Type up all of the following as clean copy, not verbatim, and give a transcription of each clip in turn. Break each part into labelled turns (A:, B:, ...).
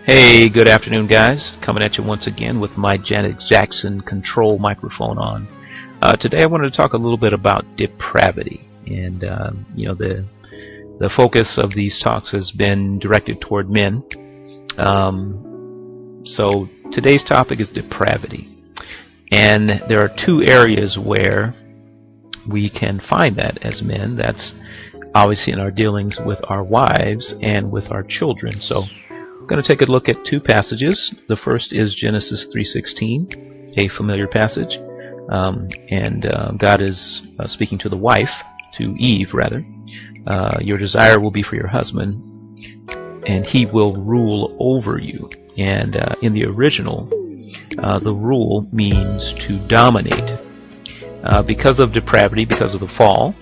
A: Hey, good afternoon, guys. Coming at you once again with my Janet Jackson control microphone on. Today I wanted to talk a little bit about depravity. And, the focus of these talks has been directed toward men. So today's topic is depravity. And there are two areas where we can find that as men. That's obviously in our dealings with our wives and with our children. So I'm going to take a look at two passages. The first is Genesis 3:16, a familiar passage. God is speaking to the wife, to Eve rather. Your desire will be for your husband, and he will rule over you. And in the original, the rule means to dominate. Because of depravity, because of the fall,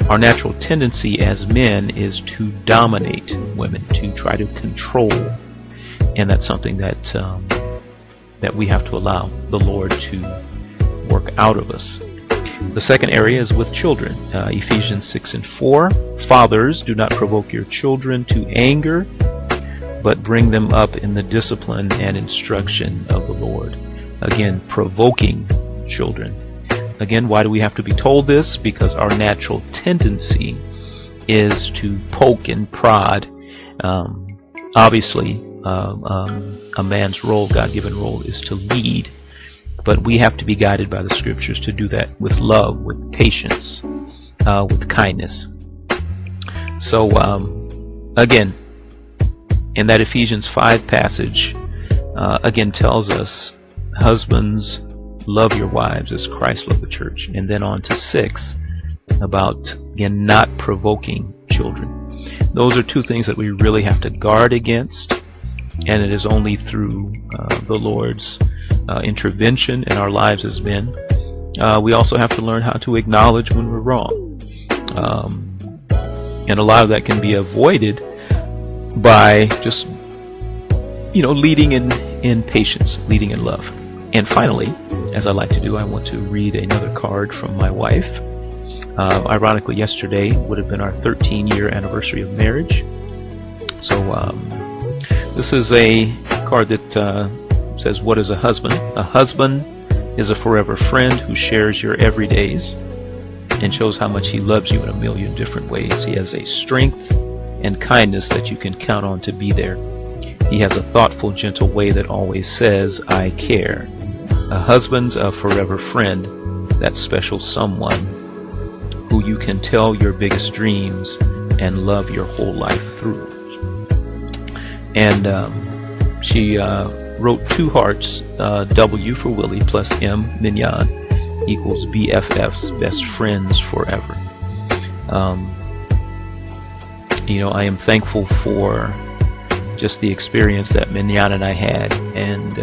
A: our natural tendency as men is to dominate women, to try to control, and that's something that we have to allow the Lord to work out of us. The second area is with children. Ephesians 6:4. Fathers, do not provoke your children to anger, but bring them up in the discipline and instruction of the Lord. Again, provoking children. Again, why do we have to be told this? Because our natural tendency is to poke and prod. Obviously, a man's role, God-given role, is to lead. But we have to be guided by the Scriptures to do that with love, with patience, with kindness. So, again, in that Ephesians 5 passage, again tells us, husbands, love your wives as Christ loved the church. And then on to 6 about, again, not provoking children. Those are two things that we really have to guard against, and it is only through the Lord's intervention in our lives as men. We also have to learn how to acknowledge when we're wrong. And a lot of that can be avoided by just, leading in patience, leading in love. And finally, as I like to do, I want to read another card from my wife. Ironically, yesterday would have been our 13-year anniversary of marriage. So this is a card that says, what is a husband? A husband is a forever friend who shares your everydays and shows how much he loves you in a million different ways. He has a strength and kindness that you can count on to be there. He has a thoughtful, gentle way that always says, I care. A husband's a forever friend, that special someone who you can tell your biggest dreams and love your whole life through. And she wrote 2 hearts, W for Willie plus M, Mignon, equals BFFs, best friends forever. I am thankful for just the experience that Mignon and I had, and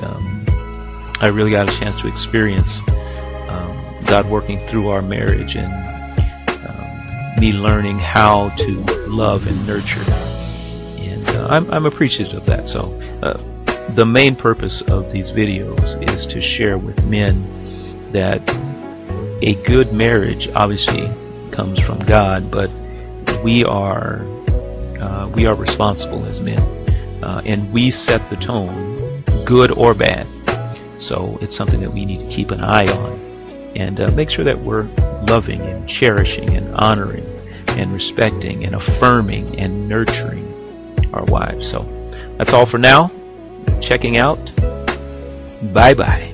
A: I really got a chance to experience God working through our marriage and me learning how to love and nurture. And I'm appreciative of that. So the main purpose of these videos is to share with men that a good marriage obviously comes from God, but we are responsible as men, and we set the tone, good or bad. So it's something that we need to keep an eye on and make sure that we're loving and cherishing and honoring and respecting and affirming and nurturing our wives. So that's all for now. Checking out. Bye-bye.